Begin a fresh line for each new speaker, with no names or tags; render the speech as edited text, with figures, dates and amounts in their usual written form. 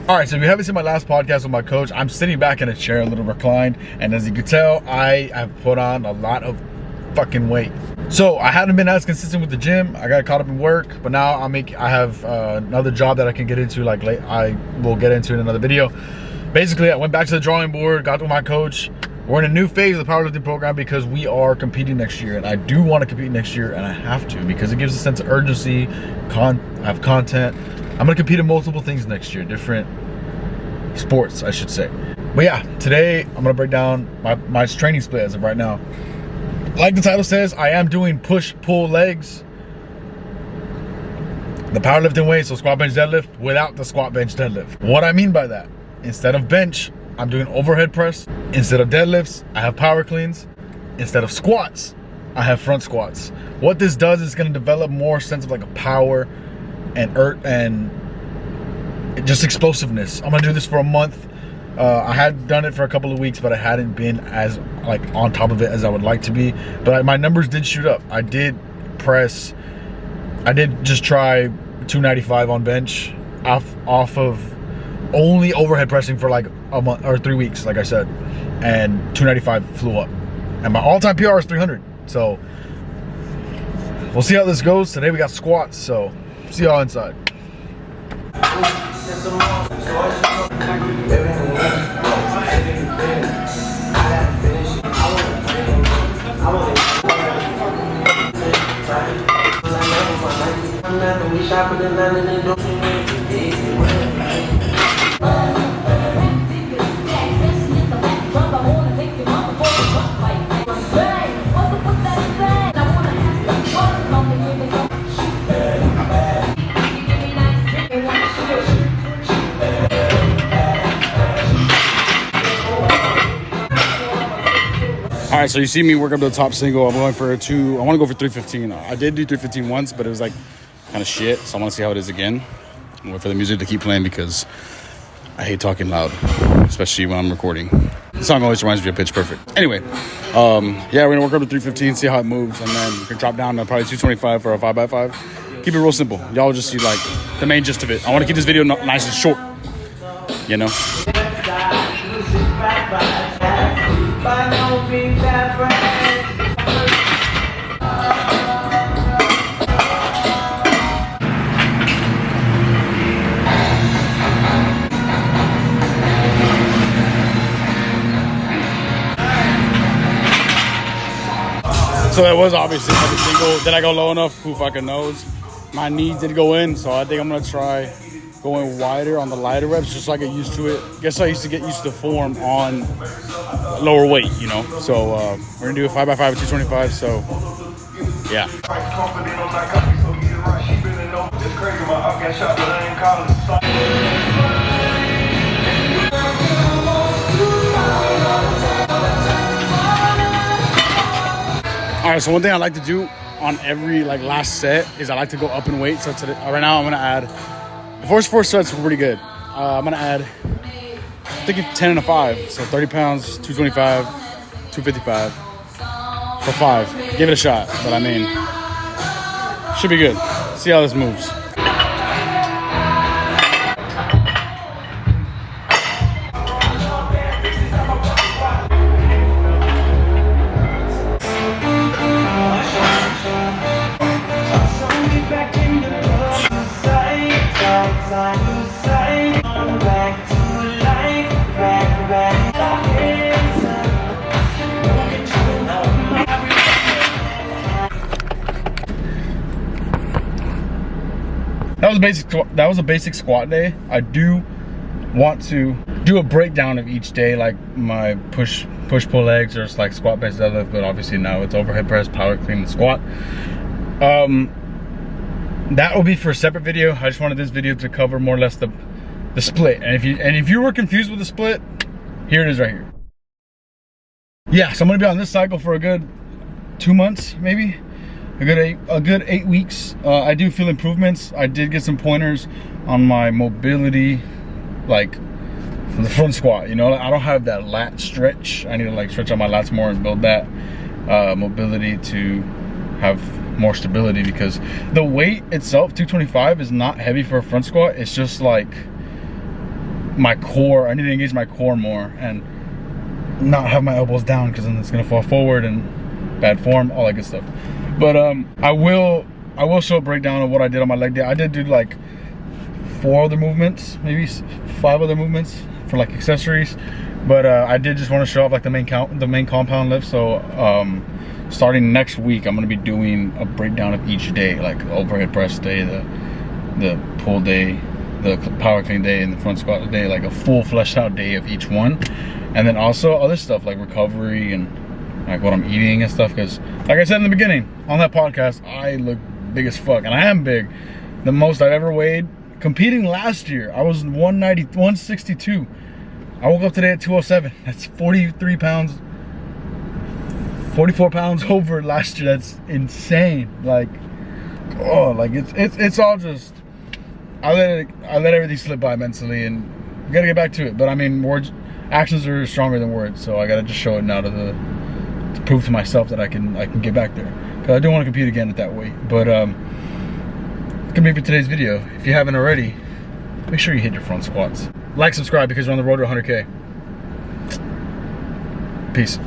All right, so if you haven't seen my last podcast with my coach, I'm sitting back in a chair, a little reclined, and as you can tell, I have put on a lot of fucking weight. So I haven't been as consistent with the gym. I got caught up in work, but now I have another job that I can get into, like I will get into in another video. Basically, I went back to the drawing board, got with my coach. We're in a new phase of the powerlifting program because we are competing next year, and I do want to compete next year, and I have to because it gives a sense of urgency. I have content. I'm gonna compete in multiple things next year, different sports, I should say. But yeah, today I'm gonna break down my training split as of right now. Like the title says, I am doing push-pull legs, the powerlifting way, so squat, bench, deadlift without the squat, bench, deadlift. What I mean by that, instead of bench, I'm doing overhead press. Instead of deadlifts, I have power cleans. Instead of squats, I have front squats. What this does is gonna develop more sense of like a power and just explosiveness. I'm gonna do this for a month. I had done it for a couple of weeks, but I hadn't been as like on top of it as I would like to be. But my numbers did shoot up. I did press. I did just try 295 on bench off of only overhead pressing for like a month or 3 weeks, like I said, and 295 flew up. And my all-time PR is 300. So we'll see how this goes. Today we got squats, so see y'all inside. All right, so you see me work up to the top single. I'm going for I want to go for 315. I did do 315 once, but it was like kind of shit. So I want to see how it is again. I'm waiting for the music to keep playing because I hate talking loud, especially when I'm recording. The song always reminds me of Pitch Perfect. Anyway, yeah, we're gonna work up to 315, see how it moves, and then we can drop down to probably 225 for a 5x5. Keep it real simple. Y'all just see like the main gist of it. I want to keep this video nice and short, you know? So that was obviously heavy single. Did I go low enough? Who fucking knows? My knees did go in, so I think I'm gonna try going wider on the lighter reps just so I get used to it. Guess I used to get used to the form on lower weight, you know? So we're gonna do a 5x5 at 225, so yeah. All right, so one thing I like to do on every like last set is I like to go up in weight. So today, right now I'm gonna add, the first 4 sets were pretty good. I'm gonna add, I think 10 and a 5. So 30 pounds, 225, 255 for 5. Give it a shot, but I mean, should be good. See how this moves. That was a basic squat day. I do want to do a breakdown of each day, like my push pull legs, or it's like squat, bench, deadlift, but obviously now it's overhead press, power clean, and squat. That will be for a separate video. I just wanted this video to cover more or less the split. And if you were confused with the split, here it is right here. Yeah, so I'm gonna be on this cycle for a good 2 months, maybe. A good 8 weeks. I do feel improvements. I did get some pointers on my mobility, like for the front squat. You know, I don't have that lat stretch. I need to like stretch out my lats more and build that mobility to have more stability, because the weight itself, 225, is not heavy for a front squat. It's just like my core. I need to engage my core more and not have my elbows down, because then it's gonna fall forward and bad form, all that good stuff. But I will show a breakdown of what I did on my leg day. I did do like 4 other movements, maybe 5 other movements for like accessories, but I did just want to show off like the main compound lift. So starting next week, I'm gonna be doing a breakdown of each day, like the overhead press day, the pull day, the power clean day, and the front squat day, like a full fleshed out day of each one. And then also other stuff like recovery and like what I'm eating and stuff, because like I said in the beginning on that podcast, I look big as fuck, and I am big. The most I've ever weighed competing last year, I was 162. I woke up today at 207. That's 43 pounds, 44 pounds over last year. That's insane. Like, oh, like it's all just, I let everything slip by mentally, and we gotta get back to it. But I mean, actions are stronger than words, so I gotta just show it now to prove to myself that I can get back there, because I do want to compete again at that weight. But that's gonna be it for today's video. If you haven't already, make sure you hit your front squats. Like, subscribe, because we're on the road to 100K. Peace.